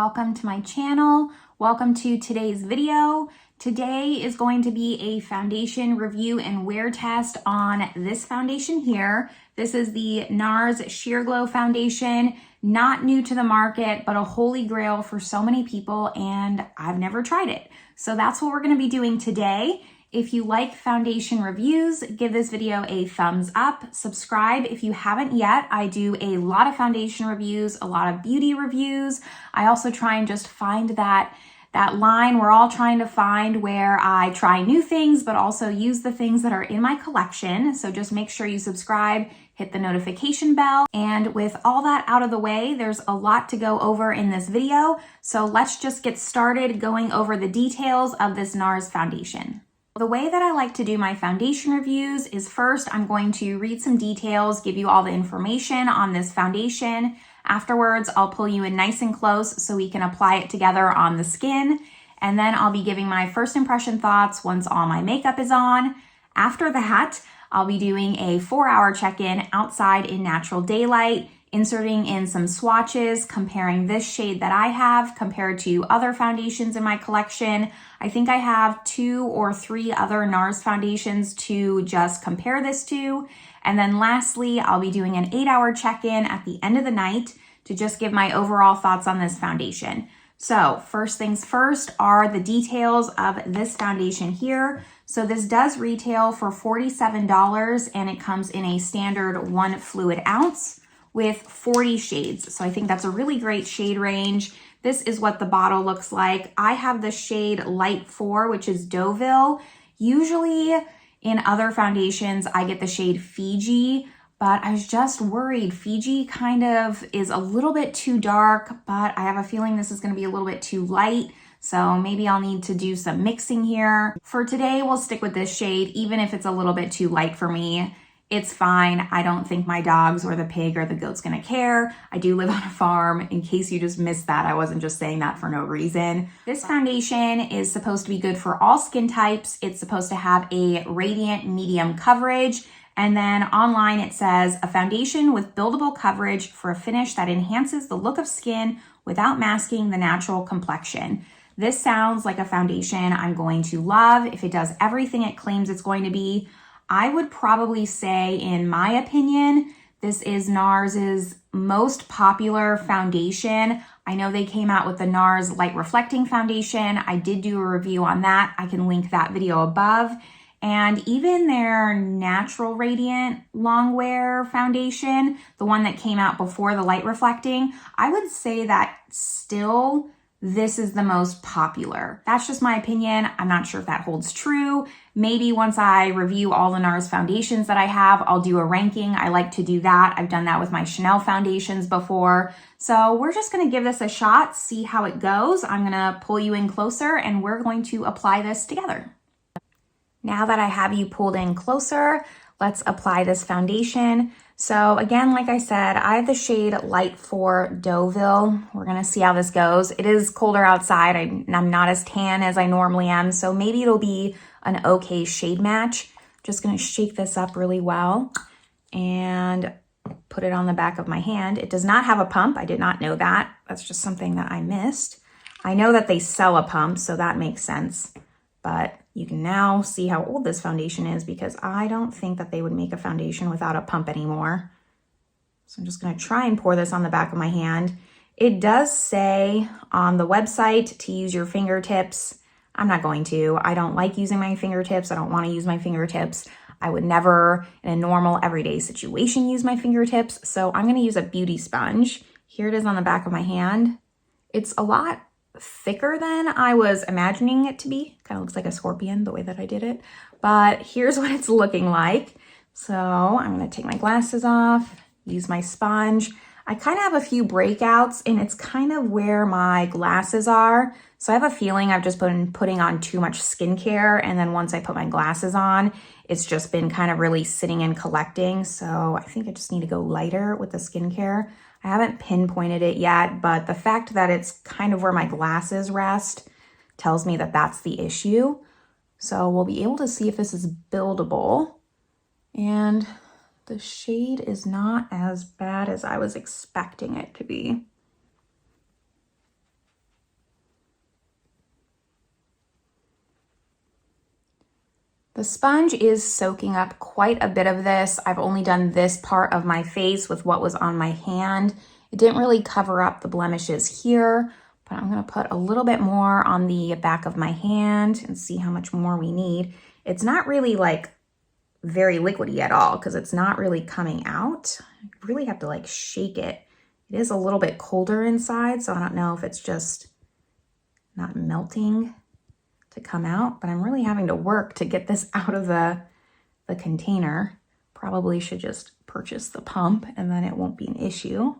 welcome to my channel. Welcome to today's video. Today is going to be a foundation review and wear test on this foundation here. This is the Nars Sheer Glow foundation. Not new to the market, but a holy grail for so many people, and I've never tried it. So that's what we're going to be doing today. If you like foundation reviews, give this video a thumbs up. Subscribe if you haven't yet. I do a lot of foundation reviews, a lot of beauty reviews. I also try and just find that line we're all trying to find where I try new things, but also use the things that are in my collection. So just make sure you subscribe, hit the notification bell. And with all that out of the way, there's a lot to go over in this video. So let's just get started going over the details of this Nars foundation. The way that I like to do my foundation reviews is first, I'm going to read some details, give you all the information on this foundation. Afterwards, I'll pull you in nice and close so we can apply it together on the skin. And then I'll be giving my first impression thoughts once all my makeup is on. After that, I'll be doing a 4-hour check-in outside in natural daylight, inserting in some swatches, comparing this shade that I have compared to other foundations in my collection. I think I have 2 or 3 other Nars foundations to just compare this to. And then lastly, I'll be doing an 8-hour check-in at the end of the night to just give my overall thoughts on this foundation. So first things first are the details of this foundation here. So this does retail for $47 and it comes in a standard 1 fluid ounce with 40 shades. So I think that's a really great shade range. This is what the bottle looks like. I have the shade Light 4, which is Deauville. Usually in other foundations, I get the shade Fiji, but I was just worried. Fiji kind of is a little bit too dark, but I have a feeling this is gonna be a little bit too light. So maybe I'll need to do some mixing here. For today, we'll stick with this shade, even if it's a little bit too light for me. It's fine. I don't think my dogs or the pig or the goat's gonna care. I do live on a farm. In case you just missed that, I wasn't just saying that for no reason. This foundation is supposed to be good for all skin types. It's supposed to have a radiant medium coverage. And then online it says, a foundation with buildable coverage for a finish that enhances the look of skin without masking the natural complexion. This sounds like a foundation I'm going to love if it does everything it claims it's going to be. I would probably say, in my opinion, this is Nars's most popular foundation. I know they came out with the Nars Light Reflecting Foundation. I did do a review on that. I can link that video above. And even their Natural Radiant Longwear foundation, the one that came out before the Light Reflecting, I would say that still this is the most popular. That's just my opinion. I'm not sure if that holds true. Maybe once I review all the Nars foundations that I have, I'll do a ranking. I like to do that. I've done that with my Chanel foundations before. So we're just gonna give this a shot, see how it goes. I'm gonna pull you in closer and we're going to apply this together. Now that I have you pulled in closer, let's apply this foundation. So again, like I said, I have the shade Light 4 Deauville. We're gonna see how this goes. It is colder outside. I'm not as tan as I normally am, so maybe it'll be an okay shade match. Just gonna shake this up really well and put it on the back of my hand. It does not have a pump. I did not know that. That's just something that I missed. I know that they sell a pump, so that makes sense. But you can now see how old this foundation is because I don't think that they would make a foundation without a pump anymore. So I'm just gonna try and pour this on the back of my hand. It does say on the website to use your fingertips. I'm not going to. I don't like using my fingertips. I don't wanna use my fingertips. I would never, in a normal everyday situation, use my fingertips. So I'm gonna use a beauty sponge. Here it is on the back of my hand. It's a lot thicker than I was imagining it to be. Kind of looks like a scorpion the way that I did it, but here's what it's looking like. So I'm gonna take my glasses off, use my sponge. I kind of have a few breakouts and it's kind of where my glasses are. So I have a feeling I've just been putting on too much skincare, and then once I put my glasses on, it's just been kind of really sitting and collecting. So I think I just need to go lighter with the skincare. I haven't pinpointed it yet, but the fact that it's kind of where my glasses rest tells me that that's the issue. So we'll be able to see if this is buildable. And the shade is not as bad as I was expecting it to be. The sponge is soaking up quite a bit of this. I've only done this part of my face with what was on my hand. It didn't really cover up the blemishes here, but I'm gonna put a little bit more on the back of my hand and see how much more we need. It's not really like very liquidy at all because it's not really coming out. I really have to like shake it. It is a little bit colder inside, so I don't know if it's just not melting to come out, but I'm really having to work to get this out of the container. Probably should just purchase the pump and then it won't be an issue.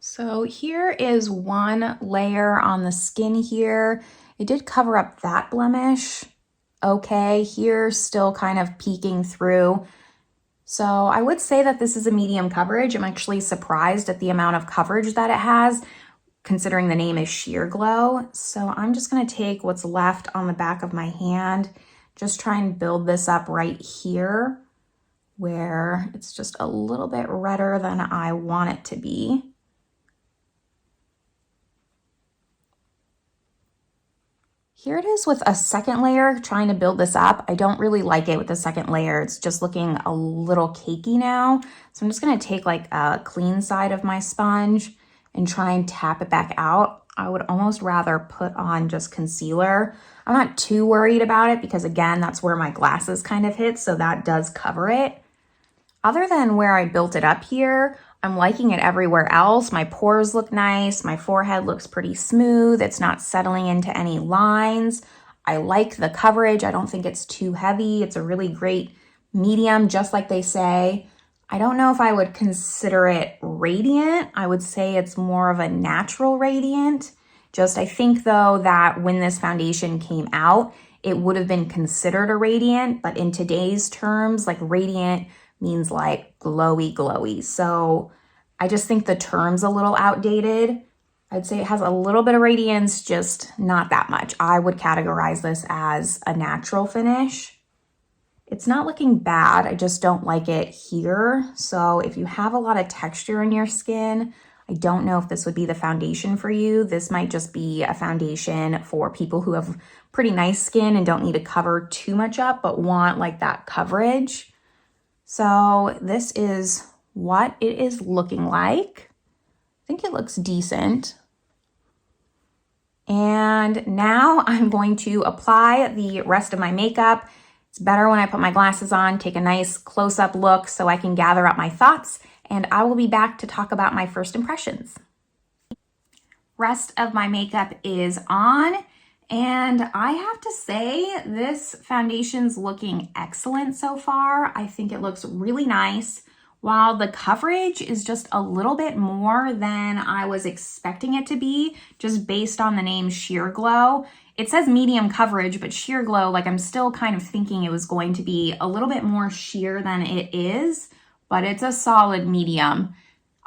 So here is one layer on the skin here. It did cover up that blemish. Okay, here still kind of peeking through. So I would say that this is a medium coverage. I'm actually surprised at the amount of coverage that it has, considering the name is Sheer Glow. So I'm just gonna take what's left on the back of my hand, just try and build this up right here, where it's just a little bit redder than I want it to be. Here it is with a second layer, trying to build this up. I don't really like it with the second layer. It's just looking a little cakey now. So I'm just gonna take like a clean side of my sponge and try and tap it back out. I would almost rather put on just concealer. I'm not too worried about it because again, that's where my glasses kind of hit, so that does cover it. Other than where I built it up here, I'm liking it everywhere else. My pores look nice. My forehead looks pretty smooth. It's not settling into any lines. I like the coverage. I don't think it's too heavy. It's a really great medium, just like they say. I don't know if I would consider it radiant. I would say it's more of a natural radiant. I think though that when this foundation came out, it would have been considered a radiant, but in today's terms, like radiant means like glowy, glowy. So I just think the term's a little outdated. I'd say it has a little bit of radiance, just not that much. I would categorize this as a natural finish. It's not looking bad. I just don't like it here. So if you have a lot of texture in your skin, I don't know if this would be the foundation for you. This might just be a foundation for people who have pretty nice skin and don't need to cover too much up, but want like that coverage. So this is what it is looking like. I think it looks decent. And now I'm going to apply the rest of my makeup. It's better when I put my glasses on, take a nice close-up look so I can gather up my thoughts, and I will be back to talk about my first impressions. Rest of my makeup is on. And I have to say, this foundation's looking excellent so far. I think it looks really nice. While the coverage is just a little bit more than I was expecting it to be, just based on the name Sheer Glow. It says medium coverage, but Sheer Glow, like I'm still kind of thinking it was going to be a little bit more sheer than it is, but it's a solid medium.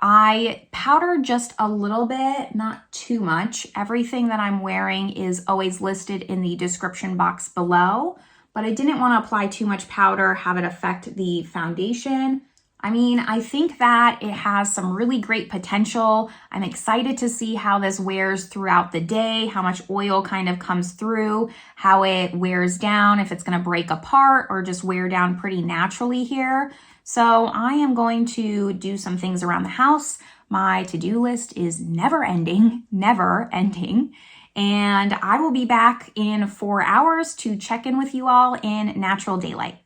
I powdered just a little bit, not too much. Everything that I'm wearing is always listed in the description box below, but I didn't want to apply too much powder, have it affect the foundation. I mean, I think that it has some really great potential. I'm excited to see how this wears throughout the day, how much oil kind of comes through, how it wears down, if it's going to break apart or just wear down pretty naturally here. So I am going to do some things around the house. My to-do list is never ending, and I will be back in 4 hours to check in with you all in natural daylight.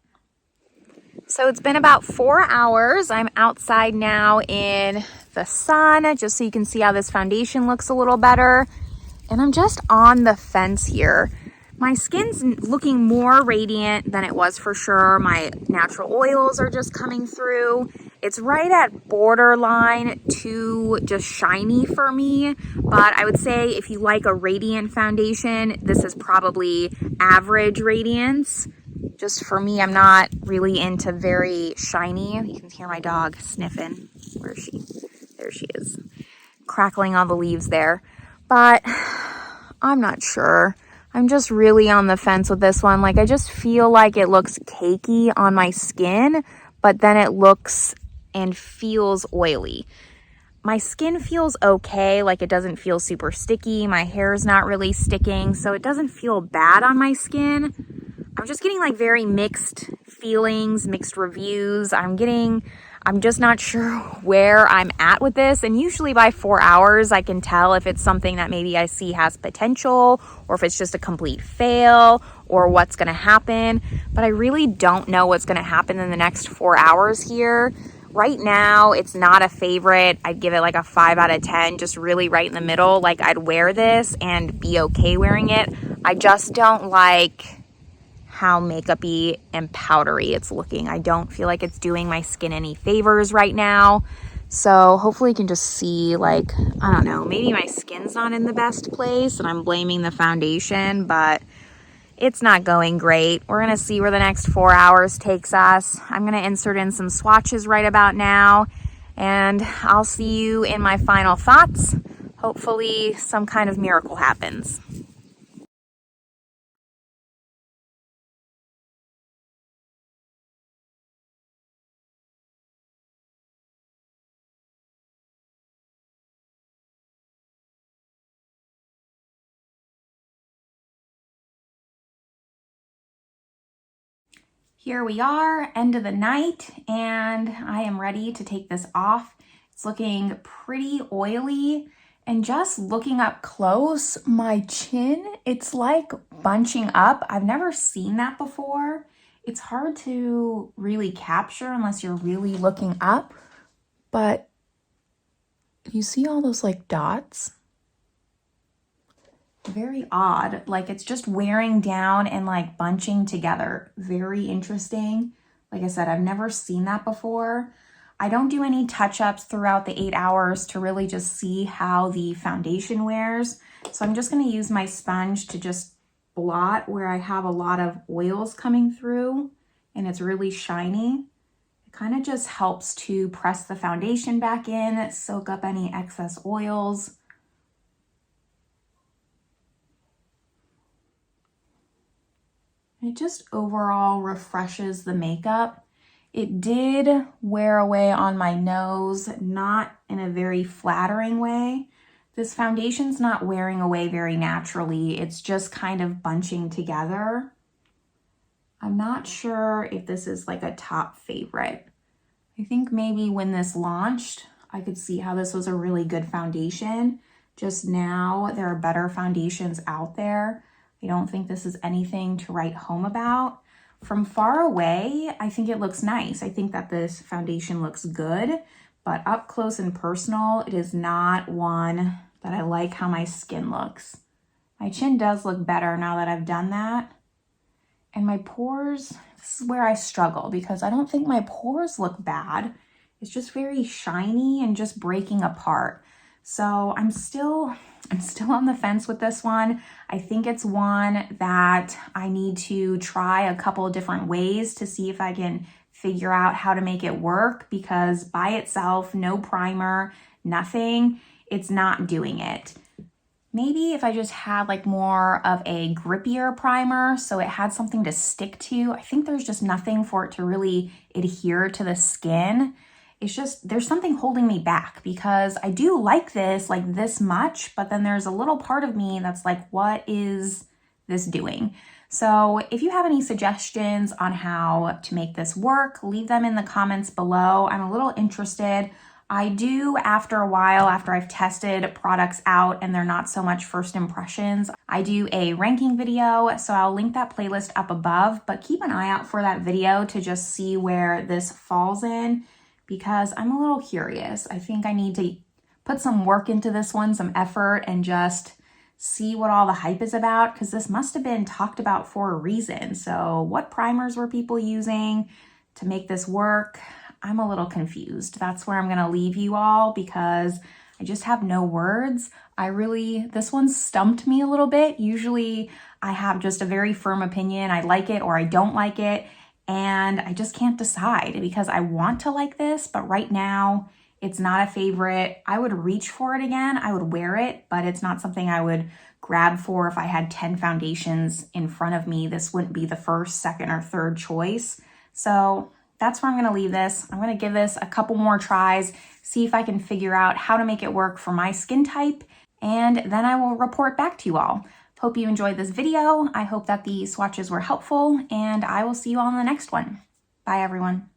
So it's been about 4 hours. I'm outside now in the sun, just so you can see how this foundation looks a little better. And I'm just on the fence here. My skin's looking more radiant than it was for sure. My natural oils are just coming through. It's right at borderline to just shiny for me, but I would say if you like a radiant foundation, this is probably average radiance. Just for me, I'm not really into very shiny. You can hear my dog sniffing. Where is she? There she is, crackling all the leaves there. but I'm not sure. I'm just really on the fence with this one. Like, I just feel like it looks cakey on my skin, but then it looks and feels oily. My skin feels okay, like it doesn't feel super sticky. My hair is not really sticking, so it doesn't feel bad on my skin. I'm just getting like very mixed feelings, mixed reviews. I'm just not sure where I'm at with this. And usually by 4 hours, I can tell if it's something that maybe I see has potential, or if it's just a complete fail, or what's gonna happen. But I really don't know what's gonna happen in the next 4 hours here. Right now, it's not a favorite. I'd give it like a 5 out of 10, just really right in the middle. Like, I'd wear this and be okay wearing it. I just don't like how makeup-y and powdery it's looking. I don't feel like it's doing my skin any favors right now. So hopefully you can just see, like, I don't know, maybe my skin's not in the best place and I'm blaming the foundation, but it's not going great. We're gonna see where the next 4 hours takes us. I'm gonna insert in some swatches right about now, and I'll see you in my final thoughts. Hopefully some kind of miracle happens. Here we are, end of the night, and I am ready to take this off. It's looking pretty oily, and just looking up close, my chin, it's like bunching up. I've never seen that before. It's hard to really capture unless you're really looking up, but you see all those like dots? Very odd. Like, it's just wearing down and like bunching together. Very interesting. Like I said, I've never seen that before. I don't do any touch-ups throughout the 8 hours to really just see how the foundation wears. So I'm just going to use my sponge to just blot where I have a lot of oils coming through and it's really shiny. It kind of just helps to press the foundation back in, soak up any excess oils. It just overall refreshes the makeup. It did wear away on my nose, not in a very flattering way. This foundation's not wearing away very naturally. It's just kind of bunching together. I'm not sure if this is like a top favorite. I think maybe when this launched, I could see how this was a really good foundation. Just now, there are better foundations out there. I don't think this is anything to write home about. From far away, I think it looks nice. I think that this foundation looks good, but up close and personal, it is not one that I like how my skin looks. My chin does look better now that I've done that. And my pores, this is where I struggle because I don't think my pores look bad. It's just very shiny and just breaking apart. So I'm still on the fence with this one. I think it's one that I need to try a couple of different ways to see if I can figure out how to make it work, because by itself, no primer, nothing, it's not doing it. Maybe if I just had like more of a grippier primer so it had something to stick to. I think there's just nothing for it to really adhere to the skin. It's just, there's something holding me back because I do like this much, but then there's a little part of me that's like, what is this doing? So if you have any suggestions on how to make this work, leave them in the comments below. I'm a little interested. I do, after a while, after I've tested products out and they're not so much first impressions, I do a ranking video, so I'll link that playlist up above, but keep an eye out for that video to just see where this falls in, because I'm a little curious. I think I need to put some work into this one, some effort, and just see what all the hype is about, because this must have been talked about for a reason. So what primers were people using to make this work? I'm a little confused. That's where I'm gonna leave you all because I just have no words. This one stumped me a little bit. Usually I have just a very firm opinion. I like it or I don't like it. And I just can't decide because I want to like this, but right now It's not a favorite. I would reach for it again. I would wear it, but it's not something I would grab for if I had 10 foundations in front of me. This wouldn't be the first, second, or third choice. So that's where I'm gonna leave this. I'm gonna give this a couple more tries, see if I can figure out how to make it work for my skin type, and then I will report back to you all. Hope you enjoyed this video. I hope that the swatches were helpful, and I will see you all in the next one. Bye, everyone.